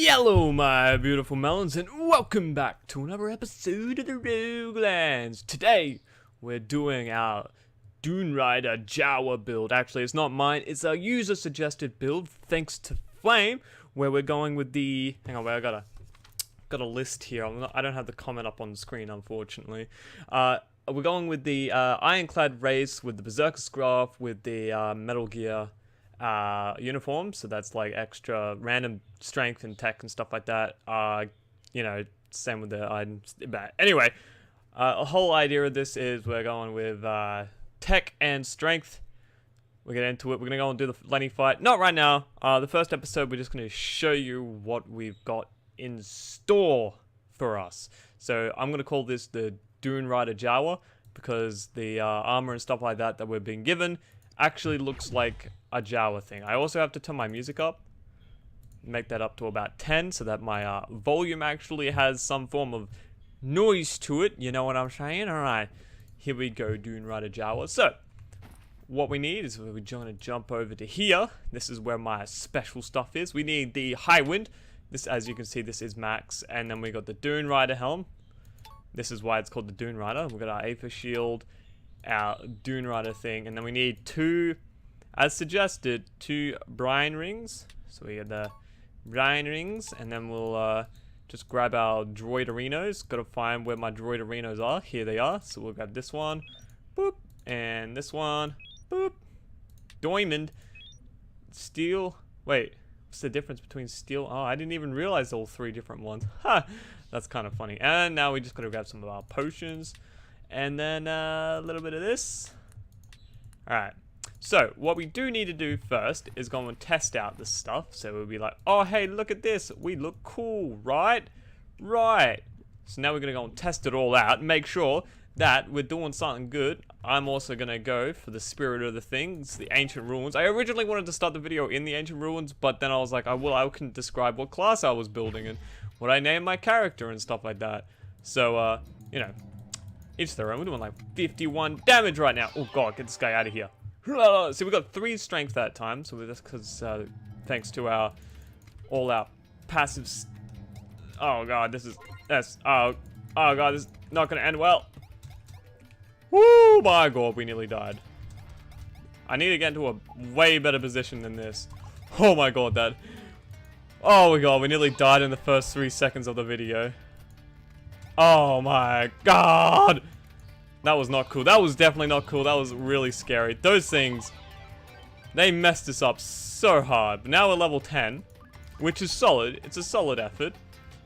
Hello, my beautiful melons, and welcome back to another episode of the RogueLands. Today, we're doing our Dune Rider Jawa build. Actually, it's not mine, it's a user-suggested build, thanks to Flame, where we're going with the... Hang on, wait, I got a list here. I don't have the comment up on the screen, unfortunately. We're going with the Ironclad race, with the Berserker Scarf, with the Metal Gear uniform, so that's like extra random strength and tech and stuff like that. You know, same with the items. But anyway, the whole idea of this is we're going with tech and strength. We'll get into it. We're gonna go and do the Lenny fight. Not right now. The first episode, we're just gonna show you what we've got in store for us. So I'm gonna call this the Dune Rider Jawa because the armor and stuff like that we're being given actually looks like a Jawa thing. I also have to turn my music up, make that up to about 10 so that my volume actually has some form of noise to it. You know what I'm saying? Alright, here we go, Dune Rider Jawa. So, what we need is we're going to jump over to here. This is where my special stuff is. We need the High Wind. This, as you can see, this is max. And then we got the Dune Rider helm. This is why it's called the Dune Rider. We've got our Aether Shield, our Dune Rider thing, and then we need two, as suggested, two brine rings. So we get the brine rings, and then we'll just grab our droiderinos. Gotta find where my droiderinos are. Here they are. So we'll grab this one, boop, and this one, boop. Diamond, steel. Wait, what's the difference between steel? Oh, I didn't even realize all three different ones. Ha, that's kind of funny. And now we just gotta grab some of our potions. And then a little bit of this. Alright, so what we do need to do first is go and test out this stuff. So we'll be like, oh hey, look at this, we look cool, right? Right. So now we're going to go and test it all out, make sure that we're doing something good. I'm also going to go for the spirit of the things, the ancient ruins. I originally wanted to start the video in the ancient ruins, but then I was like, I can describe what class I was building and what I named my character and stuff like that. So, you know, each their own. We're doing like 51 damage right now. Oh god, get this guy out of here. So we got 3 strength that time. So that's because thanks to all our passives. Oh god, oh god, this is not gonna end well. Woo, my god, we nearly died. I need to get into a way better position than this. Oh my god, that. Oh my god, we nearly died in the first 3 seconds of the video. Oh my god! That was not cool. That was definitely not cool. That was really scary. Those things, they messed us up so hard. But now we're level 10, which is solid. It's a solid effort.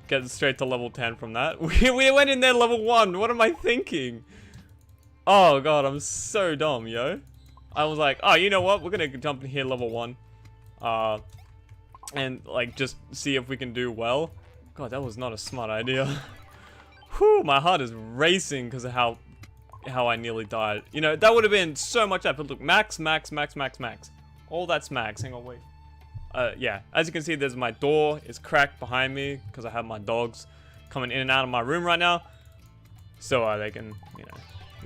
Getting straight to level 10 from that. We went in there level 1. What am I thinking? Oh god, I'm so dumb, yo. I was like, oh, you know what? We're gonna jump in here level 1. And like just see if we can do well. God, that was not a smart idea. Whew, my heart is racing because of how I nearly died. You know, that would have been so much effort. Look, max. All that's max. Hang on, wait. Yeah, as you can see, there's my door is cracked behind me because I have my dogs coming in and out of my room right now. So they can, you know,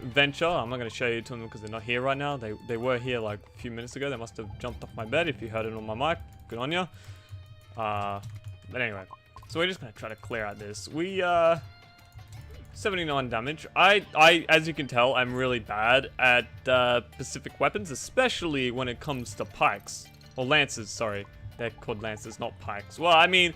venture. I'm not going to show you to them because they're not here right now. They were here like a few minutes ago. They must have jumped off my bed if you heard it on my mic. Good on ya. But anyway, so we're just going to try to clear out this. 79 damage. As you can tell, I'm really bad at Pacific weapons, especially when it comes to pikes. Or lances, sorry. They're called lances, not pikes. Well, I mean,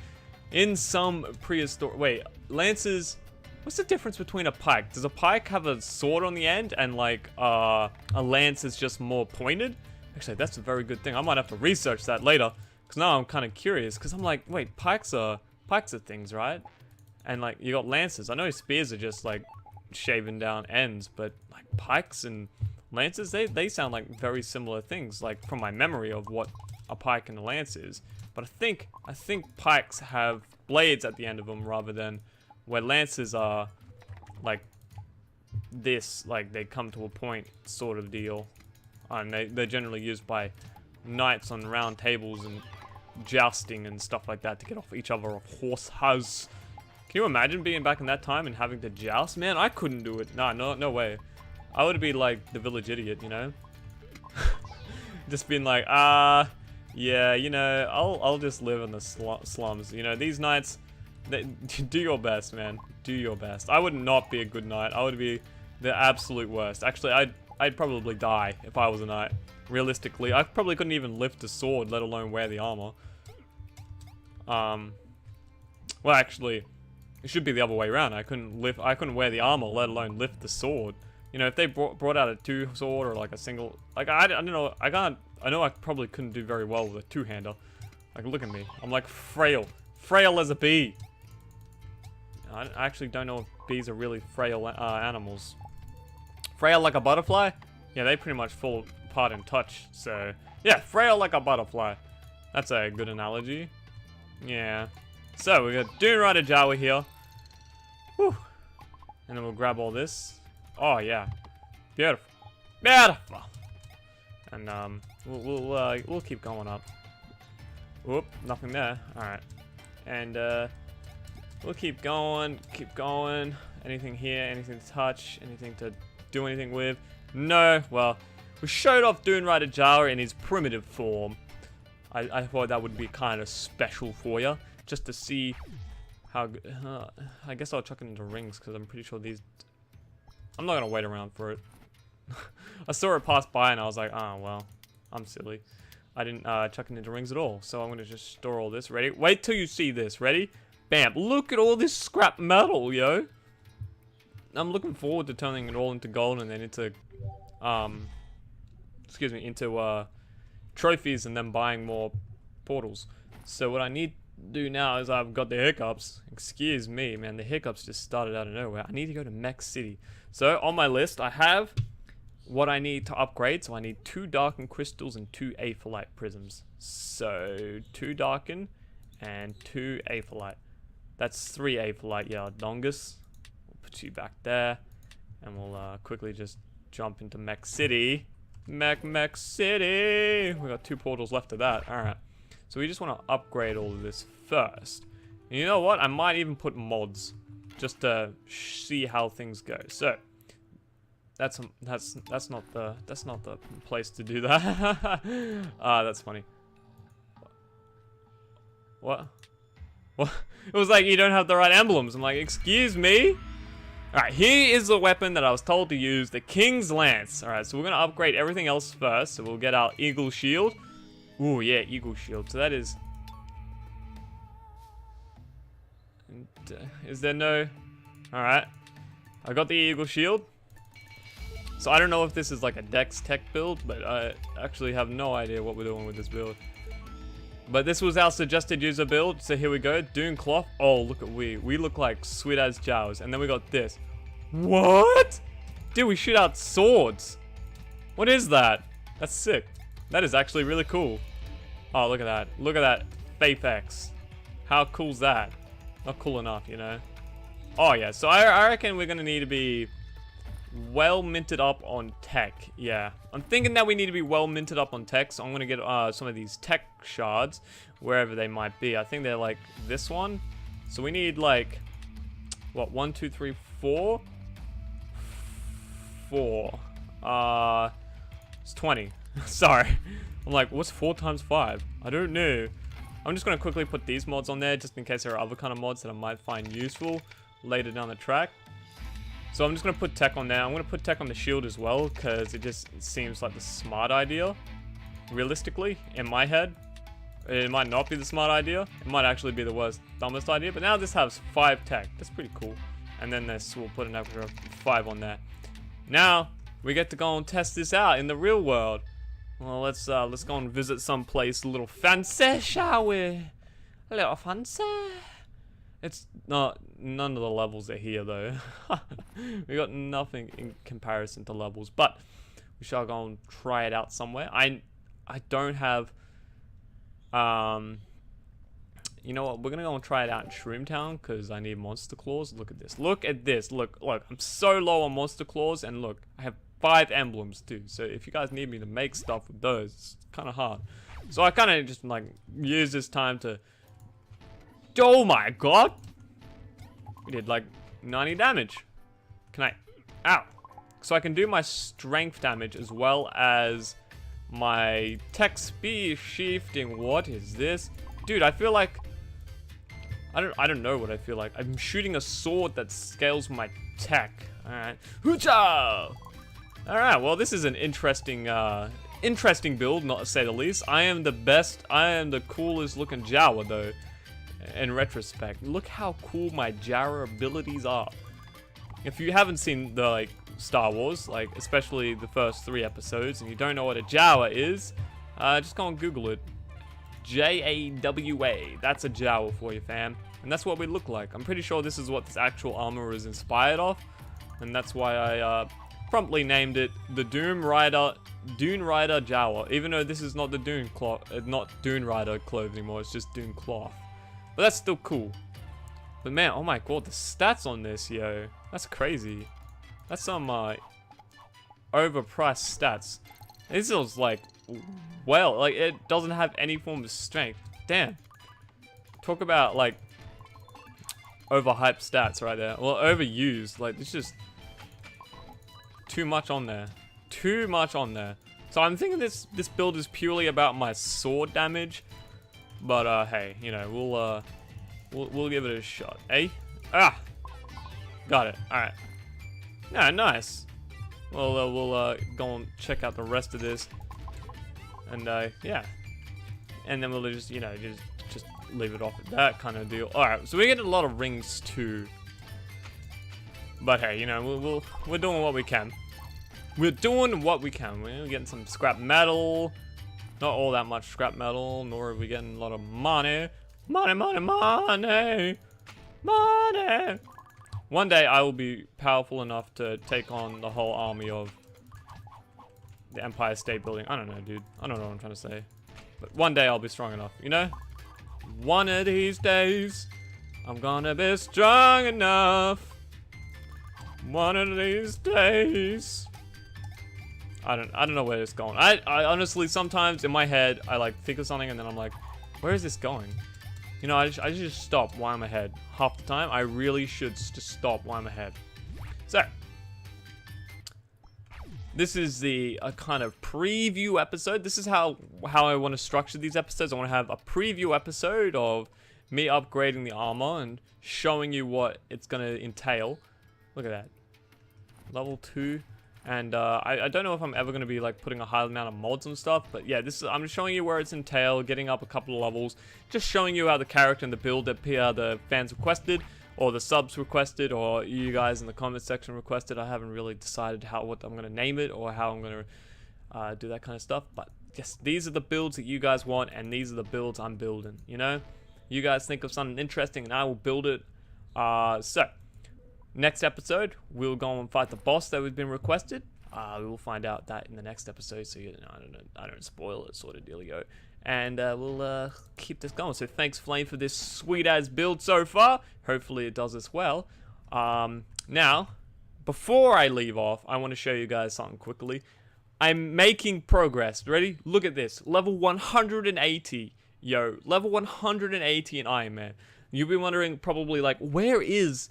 in some prehistoric... Wait, lances... What's the difference between a pike? Does a pike have a sword on the end and, like, a lance is just more pointed? Actually, that's a very good thing. I might have to research that later. Because now I'm kind of curious. Because I'm like, wait, pikes are things, right? And like, you got lances. I know spears are just like shaven down ends, but like pikes and lances, they sound like very similar things, like from my memory of what a pike and a lance is. But I think pikes have blades at the end of them rather than where lances are like this, like they come to a point sort of deal. And they're generally used by knights on round tables and jousting and stuff like that to get off each other of horses. Can you imagine being back in that time and having to joust? Man, I couldn't do it. Nah, no way. I would be like the village idiot, you know? Just being like, Yeah, you know, I'll just live in the slums. You know, these knights, do your best, man. Do your best. I would not be a good knight. I would be the absolute worst. Actually, I'd probably die if I was a knight. Realistically, I probably couldn't even lift a sword, let alone wear the armor. Well, actually, it should be the other way around. I couldn't wear the armor, let alone lift the sword. You know, if they brought out a two sword or like a single, like I don't know, I know I probably couldn't do very well with a two-hander. Like, look at me. I'm like frail as a bee. I actually don't know if bees are really frail animals. Frail like a butterfly? Yeah, they pretty much fall apart in touch. So, yeah, frail like a butterfly. That's a good analogy. Yeah. So, we got DUNE Rider Jawa here. Whew. And then we'll grab all this. Oh, yeah. Beautiful. Beautiful. And, we'll keep going up. Whoop, nothing there. Alright. And, we'll keep going. Anything here? Anything to touch? Anything to do anything with? No. Well, we showed off DUNE Rider Jawa in his primitive form. I thought that would be kind of special for you, just to see how. I guess I'll chuck it into rings because I'm pretty sure these. I'm not gonna wait around for it. I saw it pass by and I was like, oh well, I'm silly. I didn't chuck it into rings at all. So I'm gonna just store all this. Ready? Wait till you see this. Ready? Bam! Look at all this scrap metal, yo. I'm looking forward to turning it all into gold and then into, excuse me, into trophies and then buying more portals. So what I need to do now is I've got the hiccups. Excuse me, man, the hiccups just started out of nowhere. I need to go to Mech City. So on my list, I have what I need to upgrade. So I need 2 darken crystals and 2 aetherite prisms. So 2 darken and 2 aetherite. That's 3 aetherite, yeah, Dongus. We'll put you back there. And we'll quickly just jump into Mech City. Mech City! We got 2 portals left of that. Alright. So we just want to upgrade all of this first. And you know what? I might even put mods. Just to see how things go. So that's not the place to do that. That's funny. What? What? It was like you don't have the right emblems. I'm like, excuse me? Alright, here is the weapon that I was told to use, the King's Lance. Alright, so we're gonna upgrade everything else first. So we'll get our Eagle Shield. Ooh, yeah, Eagle Shield. So that is... is there no... Alright. I got the Eagle Shield. So I don't know if this is like a Dex Tech build, but I actually have no idea what we're doing with this build. But this was our suggested user build, so here we go. DUNE Cloth. Oh, look at we. We look like sweet as Jawas. And then we got this. What? Dude, we shoot out swords. What is that? That's sick. That is actually really cool. Oh, look at that. Look at that. Faith X. How cool's that? Not cool enough, you know? Oh, yeah. So I reckon we're going to need to be well minted up on tech. Yeah. I'm thinking that we need to be well minted up on tech. So I'm going to get some of these tech shards wherever they might be. I think they're like this one. So we need like, what, 1, 2, 3, 4? 4. It's 20. Sorry. I'm like, what's 4 times 5? I don't know. I'm just going to quickly put these mods on there just in case there are other kind of mods that I might find useful later down the track. So I'm just going to put tech on there. I'm going to put tech on the shield as well because it just seems like the smart idea. Realistically, in my head, it might not be the smart idea. It might actually be the worst, dumbest idea. But now this has 5 tech. That's pretty cool. And then this, we'll put an extra 5 on there. Now, we get to go and test this out in the real world. Well, let's go and visit some place a little fancy, shall we? A little fancy. It's not, none of the levels are here though. We got nothing in comparison to levels, but we shall go and try it out somewhere. I don't have, you know what? We're gonna go and try it out in Shroomtown because I need monster claws. Look at this. Look at this. Look. I'm so low on monster claws, and look, I have 5 emblems too. So if you guys need me to make stuff with those, it's kind of hard. So I kind of just like use this time to. Oh my god! We did like 90 damage. Can I? Ow! So I can do my strength damage as well as My tech speed shifting. What is this? Dude, I feel like I don't know what I feel like. I'm shooting a sword that scales my tech. Alright. Hoocha! Alright, well this is an interesting build, not to say the least. I am the best, I am the coolest looking Jawa though. In retrospect. Look how cool my Jawa abilities are. If you haven't seen the like Star Wars, like especially the first 3 episodes, and you don't know what a Jawa is, just go and Google it. Jawa. That's a Jawa for you, fam. And that's what we look like. I'm pretty sure this is what this actual armor is inspired of, and that's why I promptly named it the Dune Rider Jawa. Even though this is not the Dune cloth, not Dune Rider clothes anymore. It's just Dune cloth. But that's still cool. But man, oh my god, the stats on this, yo, that's crazy. That's some overpriced stats. This is like, well, like it doesn't have any form of strength. Damn. Talk about like overhyped stats right there. Well, overused. Like it's just too much on there. Too much on there. So I'm thinking this build is purely about my sword damage. But hey, you know, we'll give it a shot. Eh? Ah! Got it. Alright. Yeah, nice. Well, we'll go and check out the rest of this. And yeah. And then we'll just, you know, just leave it off at that kind of deal. Alright, so we get a lot of rings too. But hey, you know, we're doing what we can. We're doing what we can. We're getting some scrap metal. Not all that much scrap metal, nor are we getting a lot of money. Money, money, money! Money! One day I will be powerful enough to take on the whole army of the Empire State Building. I don't know, dude. I don't know what I'm trying to say. But one day I'll be strong enough, you know? One of these days, I'm gonna be strong enough. One of these days. I don't know where it's going. I honestly, sometimes in my head, I like think of something and then I'm like, where is this going? You know, I just stop while I'm ahead. Half the time, I really should just stop while I'm ahead. So, this is the kind of preview episode. This is how I want to structure these episodes. I want to have a preview episode of me upgrading the armor and showing you what it's going to entail. Look at that. Level 2. And I don't know if I'm ever going to be like putting a high amount of mods and stuff, but yeah, I'm just showing you where it's entailed, getting up a couple of levels, just showing you how the character and the build that the fans requested, or the subs requested, or you guys in the comment section requested. I haven't really decided what I'm going to name it or how I'm going to do that kind of stuff, but yes, these are the builds that you guys want, and these are the builds I'm building, you know? You guys think of something interesting and I will build it. So, next episode, we'll go and fight the boss that we've been requested. We will find out that in the next episode, so you know, I don't spoil it, sort of dealio. And we'll keep this going. So thanks, Flame, for this sweet ass build so far. Hopefully it does as well. Now, before I leave off, I want to show you guys something quickly. I'm making progress. Ready? Look at this. Level 180. Yo, level 180 in Iron Man. You'll be wondering probably like, where is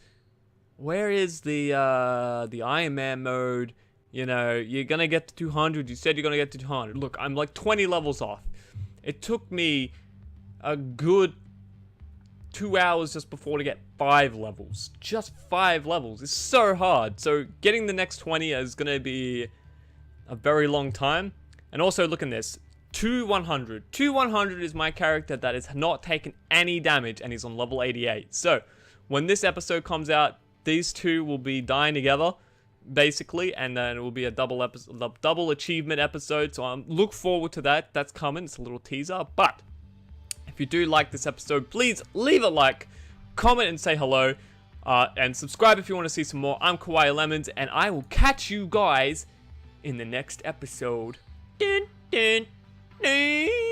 the Iron Man mode? You know, you're gonna get to 200. You said you're gonna get to 200. Look, I'm like 20 levels off. It took me a good 2 hours just before to get 5 levels. Just 5 levels. It's so hard. So getting the next 20 is gonna be a very long time. And also, look at this. 2-100. 2-100 is my character that has not taken any damage and he's on level 88. So when this episode comes out, these two will be dying together, basically, and then it will be a double achievement episode. So look forward to that. That's coming. It's a little teaser. But if you do like this episode, please leave a like, comment, and say hello, and subscribe if you want to see some more. I'm KawaiiLemons, and I will catch you guys in the next episode. Dun, dun, dun.